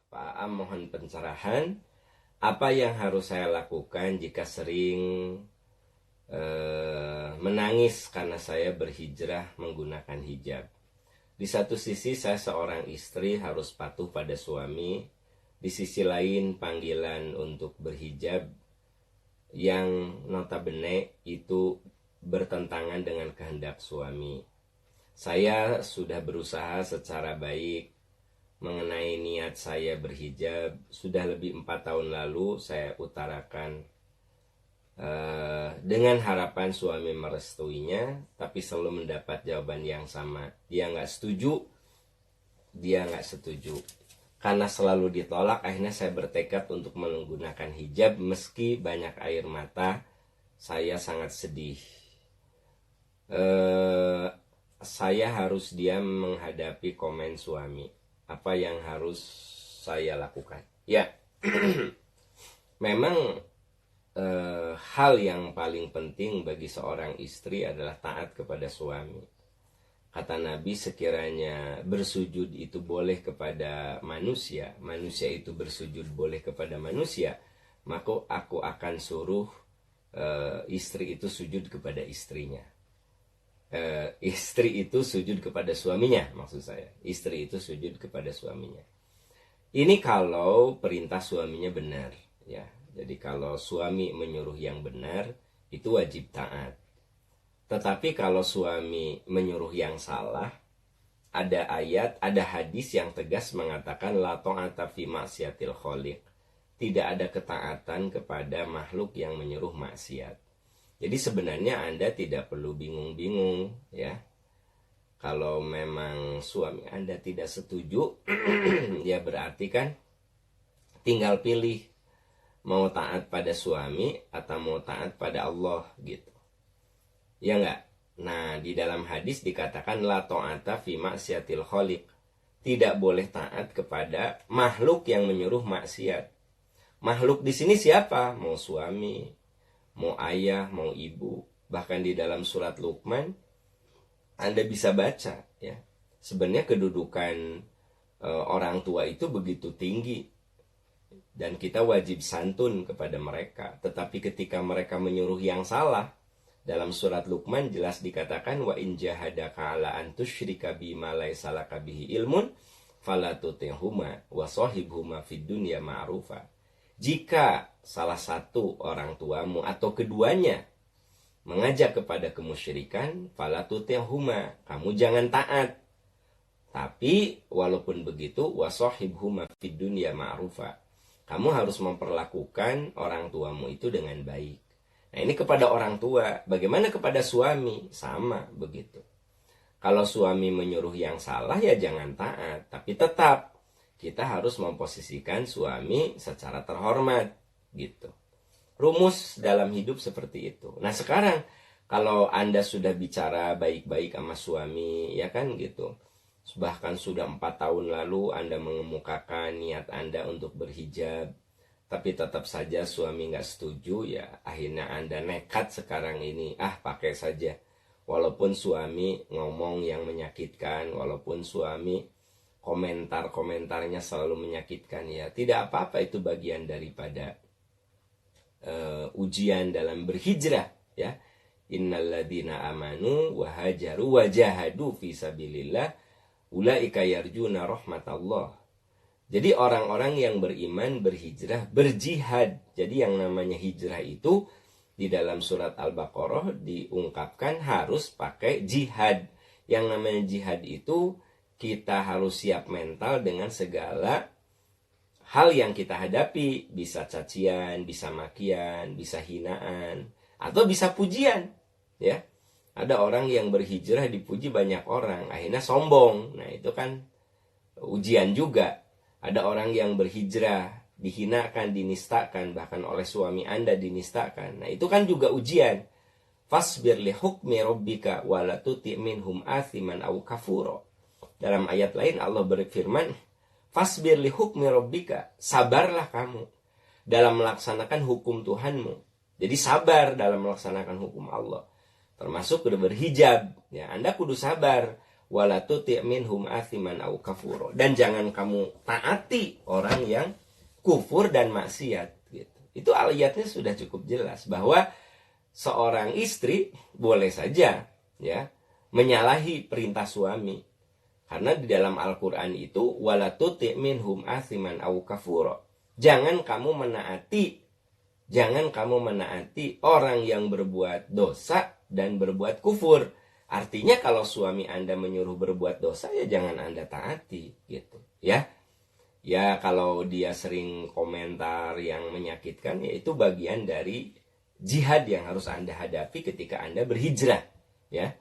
Pak Am mohon pencerahan. Apa yang harus saya lakukan jika sering menangis karena saya berhijrah menggunakan hijab? Di satu sisi saya seorang istri harus patuh pada suami. Di sisi lain panggilan untuk berhijab yang notabene itu bertentangan dengan kehendak suami. Saya sudah berusaha secara baik mengenai niat saya berhijab. Sudah lebih 4 tahun lalu saya utarakan dengan harapan suami merestuinya, tapi selalu mendapat jawaban yang sama. Dia nggak setuju. Karena selalu ditolak, akhirnya saya bertekad untuk menggunakan hijab meski banyak air mata. Saya sangat sedih. Saya harus diam menghadapi komen suami. Apa yang harus saya lakukan? Ya, memang hal yang paling penting bagi seorang istri adalah taat kepada suami. Kata Nabi, sekiranya bersujud itu boleh kepada manusia, manusia itu bersujud boleh kepada manusia, maka aku akan suruh istri itu sujud kepada istrinya. Istri itu sujud kepada suaminya, maksud saya. Istri itu sujud kepada suaminya. Ini kalau perintah suaminya benar, ya. Jadi kalau suami menyuruh yang benar, itu wajib taat. Tetapi kalau suami menyuruh yang salah, ada ayat, ada hadis yang tegas mengatakan la ta'ata fi ma'siyatil khaliq. Tidak ada ketaatan kepada makhluk yang menyuruh maksiat. Jadi sebenarnya Anda tidak perlu bingung-bingung, ya. Kalau memang suami Anda tidak setuju, ya berarti kan tinggal pilih mau taat pada suami atau mau taat pada Allah gitu. Ya enggak? Nah, di dalam hadis dikatakan la ta'ata fi ma'siyatil khaliq. Tidak boleh taat kepada makhluk yang menyuruh maksiat. Makhluk di sini siapa? Mau suami, mau ayah, mau ibu. Bahkan di dalam surat Luqman Anda bisa baca, ya. Sebenarnya kedudukan orang tua itu begitu tinggi. Dan kita wajib santun kepada mereka. Tetapi ketika mereka menyuruh yang salah, dalam surat Luqman jelas dikatakan wa in jahadaka ala an tusyrika bima laisa laka bihi ilmun fala tuti'huma wa shahibhuma fid dunya ma'rufa. Jika salah satu orang tuamu atau keduanya mengajak kepada kemusyrikan, fala tuti'huma, kamu jangan taat. Tapi walaupun begitu wa shahibhuma fid dunya ma'rufa, kamu harus memperlakukan orang tuamu itu dengan baik. Nah, ini kepada orang tua. Bagaimana kepada suami? Sama begitu. Kalau suami menyuruh yang salah, ya jangan taat. Tapi tetap kita harus memposisikan suami secara terhormat gitu. Rumus dalam hidup seperti itu. Nah, sekarang kalau Anda sudah bicara baik-baik sama suami, ya kan gitu. Bahkan sudah 4 tahun lalu Anda mengemukakan niat Anda untuk berhijab, tapi tetap saja suami nggak setuju, ya akhirnya Anda nekat sekarang ini, pakai saja. Walaupun suami ngomong yang menyakitkan, walaupun suami komentar-komentarnya selalu menyakitkan, ya tidak apa-apa, itu bagian daripada ujian dalam berhijrah, ya. Innalladzina amanu wa hajaru wa jahadu fi sabilillah ulaika yarjuna rahmatallah. Jadi orang-orang yang beriman berhijrah, berjihad. Jadi yang namanya hijrah itu di dalam surat Al-Baqarah diungkapkan harus pakai jihad. Yang namanya jihad itu kita harus siap mental dengan segala hal yang kita hadapi. Bisa cacian, bisa makian, bisa hinaan, atau bisa pujian, ya. Ada orang yang berhijrah dipuji banyak orang, akhirnya sombong. Nah, itu kan ujian juga. Ada orang yang berhijrah dihinakan, dinistakan, bahkan oleh suami Anda dinistakan. Nah, itu kan juga ujian. Fasbir li hukmi rabbika wa la tuti' minhum athiman aw kafura. Dalam ayat lain Allah berfirman, fasbir li hukmi rabbika, sabarlah kamu dalam melaksanakan hukum Tuhanmu. Jadi sabar dalam melaksanakan hukum Allah. Termasuk kudu berhijab, ya. Anda kudu sabar wala tuti' minhum athiman au kafuro. Dan jangan kamu taati orang yang kufur dan maksiat gitu. Itu ayatnya sudah cukup jelas bahwa seorang istri boleh saja ya menyalahi perintah suami. Karena di dalam Al-Qur'an itu wala tuti' minhum athiman au kafuro. Jangan kamu menaati orang yang berbuat dosa dan berbuat kufur. Artinya kalau suami Anda menyuruh berbuat dosa, ya jangan Anda taati gitu ya. Ya kalau dia sering komentar yang menyakitkan, ya itu bagian dari jihad yang harus Anda hadapi ketika Anda berhijrah ya.